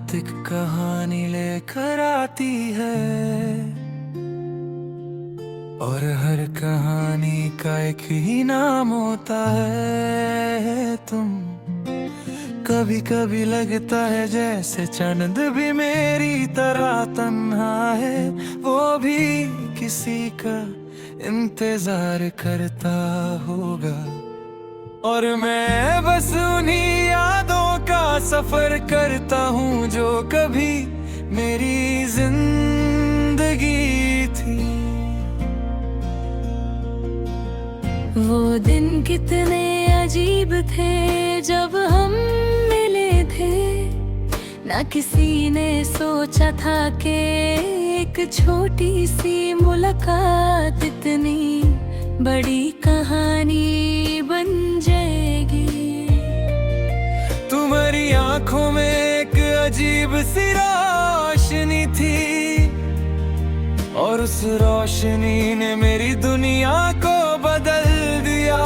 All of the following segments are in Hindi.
रात एक कहानी लेकर आती है और हर कहानी का एक ही नाम होता है तुम। कभी कभी लगता है जैसे चंद भी मेरी तरह तन्हा है, वो भी किसी का इंतजार करता होगा। और मैं बस उन्हीं यादों का सफर करता हूँ जो कभी मेरी जिंदगी थी। वो दिन कितने अजीब थे जब हम मिले थे, ना किसी ने सोचा था कि एक छोटी सी मुलाकात इतनी बड़ी कहानी बन जाएगी। तुम्हारी आंखों में एक अजीब सी रोशनी थी और उस रोशनी ने मेरी दुनिया को बदल दिया।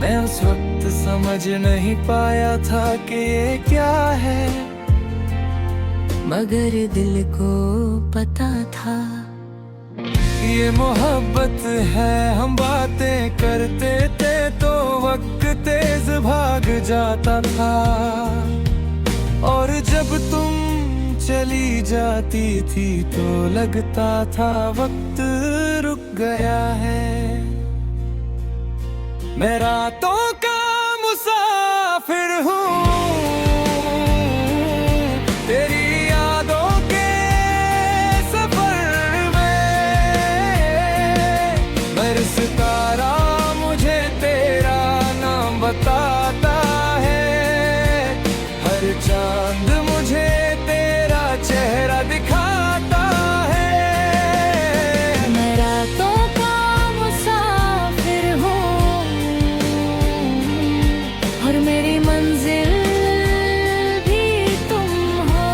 मैं उस वक्त समझ नहीं पाया था कि ये क्या है, मगर दिल को पता था ये मोहब्बत है। हम बातें करते थे तो वक्त तेज भाग जाता था, और जब तुम चली जाती थी तो लगता था वक्त रुक गया है। मैं रातों का मुसाफिर हूँ तेरी यादों के सफर में। हर सितारा मुझे तेरा नाम बताता है, हर चांद मुझे तेरा चेहरा दिखाता है। मैं रातों का मुसाफिर हूँ और मेरी मंजिल भी तुम हो।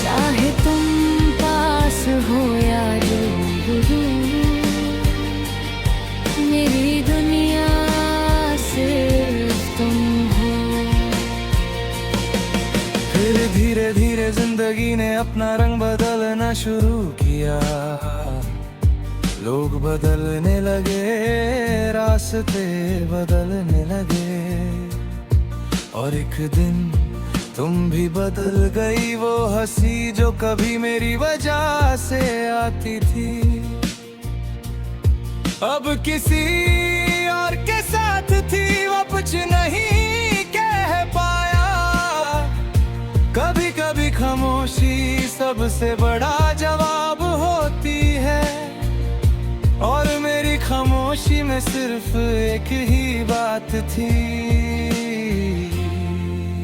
चाहे तुम पास हो या दूर, मेरी दुनिया सिर्फ तुम हो। फिर धीरे धीरे जिंदगी ने अपना रंग बदलना शुरू किया। लोग बदलने लगे, रास्ते बदलने लगे, और एक दिन तुम भी बदल गई। वो हंसी जो कभी मेरी वजह से आती थी अब किसी और के साथ थी। वो कुछ नहीं कह पाया। कभी कभी खामोशी सबसे बड़ा जवाब होती है, और मेरी खामोशी में सिर्फ एक ही बात थी।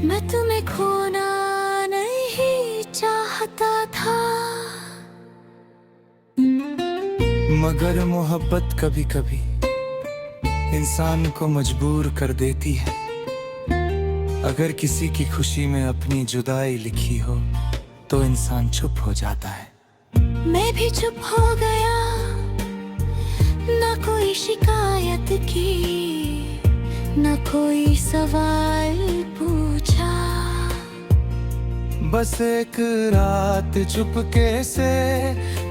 मैं तुम्हें खोना नहीं चाहता था, मगर मोहब्बत कभी कभी इंसान को मजबूर कर देती है। अगर किसी की खुशी में अपनी जुदाई लिखी हो तो इंसान चुप हो जाता है। मैं भी चुप हो गया, ना कोई शिकायत की, ना कोई सवाल पूछा। बस एक रात चुपके से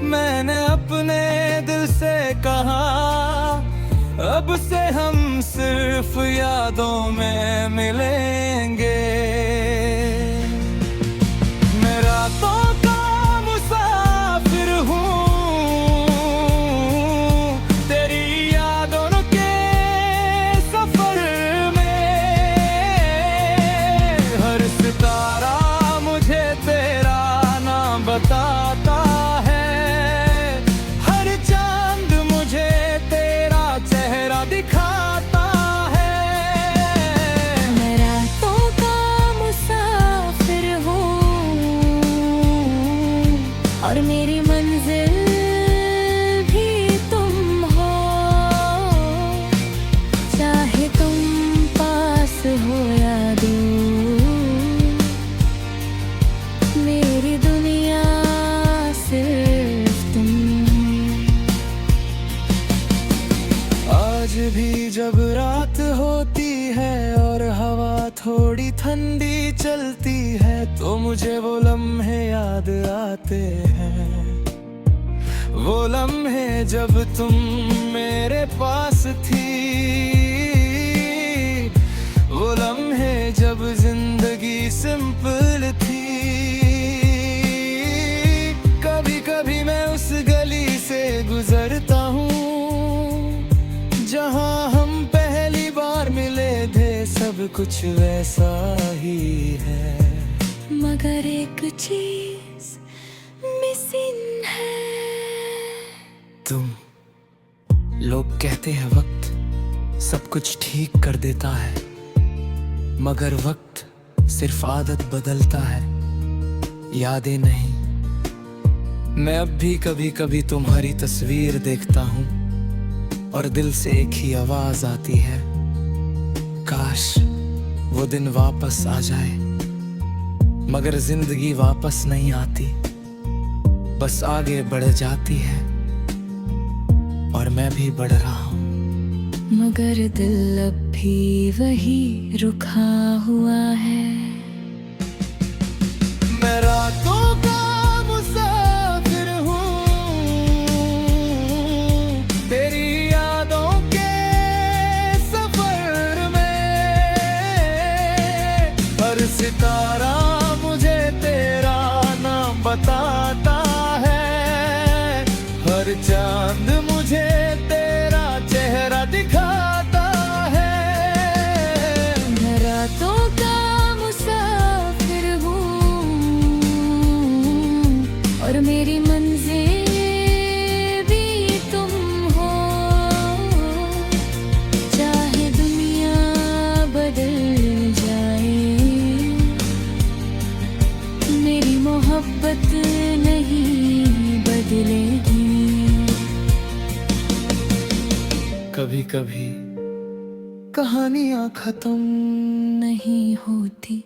मैंने अपने दिल से कहा, अब से हम सिर्फ यादों में मिलेंगे। मैं रातों का मुसाफिर हूँ तेरी यादों के सफर में। हर सितारा मुझे तेरा नाम बताता है, हर चांद मुझे तेरा चेहरा दिखाता है। मैं रातों का मुसाफिर हूँ और मेरी मंजिल भी तुम हो। चाहे तुम पास हो या दूर, मेरी दुनिया सिर्फ तुम हो। आज भी जब रात होती है और हवा थोड़ी ठंडी चलती है तो मुझे वो लम्हे याद आते हैं। वो लम्हे जब तुम मेरे पास थी, वो लम्हे जब जिंदगी सिंपल थी। कभी कभी मैं उस गली से गुजरता हूँ जहाँ हम पहली बार मिले थे, सब कुछ वैसा ही है, मगर एक चीज मिसिंग है। तुम। लोग कहते हैं वक्त सब कुछ ठीक कर देता है, मगर वक्त सिर्फ आदत बदलता है, यादें नहीं। मैं अब भी कभी कभी तुम्हारी तस्वीर देखता हूँ और दिल से एक ही आवाज आती है, काश वो दिन वापस आ जाए। मगर जिंदगी वापस नहीं आती, बस आगे बढ़ जाती है और मैं भी बढ़ रहा हूँ। मगर दिल अब भी वही रुका हुआ है। मैं रातों का मुसाफिर हूँ तेरी यादों के सफर में। हर सितारा मुझे तेरा नाम बताता है, हर चांद मुझे तेरा चेहरा दिखाता है। मैं रातों का मुसाफिर हूँ और मेरी मंजिल भी तुम हो। चाहे दुनिया बदल जाए, मेरी मोहब्बत नहीं बदलेगी। कभी कभी कहानियां खत्म नहीं होती,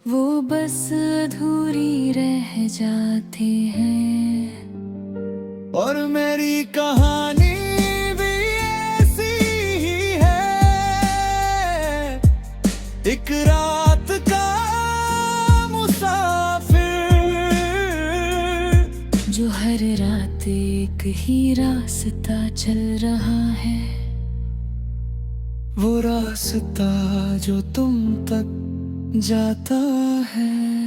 वो बस अधूरी रह जाते हैं। और मेरी कहानी भी ऐसी ही है, एक रात का मुसाफिर जो हर रात एक ही रास्ता चल रहा है। वो रास्ता जो तुम तक जाता है।